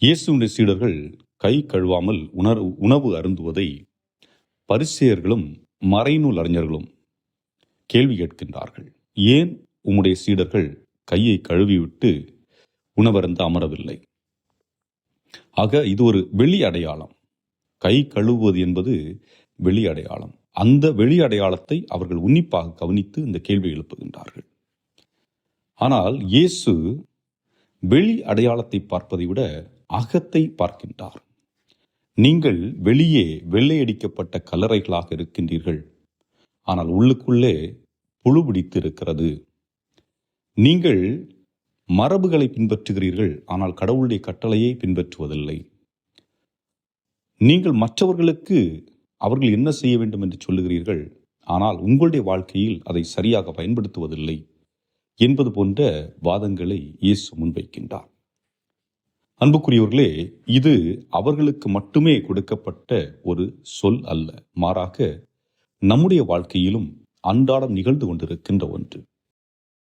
இயேசுவின் சீடர்கள் கை கழுவாமல் உணவு அருந்துவதை பரிசேயர்களும் மறைநூல் அறிஞர்களும் கேள்வி கேட்கின்றார்கள். ஏன் உம்முடைய சீடர்கள் கையை கழுவிவிட்டு உணவருந்த அமரவில்லை? ஆக இது ஒரு வெளி அடையாளம். கை கழுவுவது என்பது வெளி அடையாளம். அந்த வெளி அடையாளத்தை அவர்கள் உன்னிப்பாக கவனித்து இந்த கேள்வி எழுப்புகின்றார்கள். ஆனால் இயேசு வெளி அடையாளத்தை பார்ப்பதை விட அகத்தை பார்க்கின்றார். நீங்கள் வெளியே வெள்ளையடிக்கப்பட்ட கல்லறைகளாக இருக்கின்றீர்கள், ஆனால் உள்ளுக்குள்ளே புழு பிடித்து இருக்கிறது. நீங்கள் மரபுகளை பின்பற்றுகிறீர்கள், ஆனால் கடவுளுடைய கட்டளையை பின்பற்றுவதில்லை. நீங்கள் மற்றவர்களுக்கு அவர்கள் என்ன செய்ய வேண்டும் என்று சொல்லுகிறீர்கள், ஆனால் உங்களுடைய வாழ்க்கையில் அதை சரியாக பயன்படுத்துவதில்லை என்பது போன்ற வாதங்களை இயேசு முன்வைக்கின்றார். அன்புக்குரியவர்களே, இது அவர்களுக்கு மட்டுமே கொடுக்கப்பட்ட ஒரு சொல் அல்ல, மாறாக நம்முடைய வாழ்க்கையிலும் அன்றாடம் நிகழ்ந்து கொண்டிருக்கின்ற ஒன்று.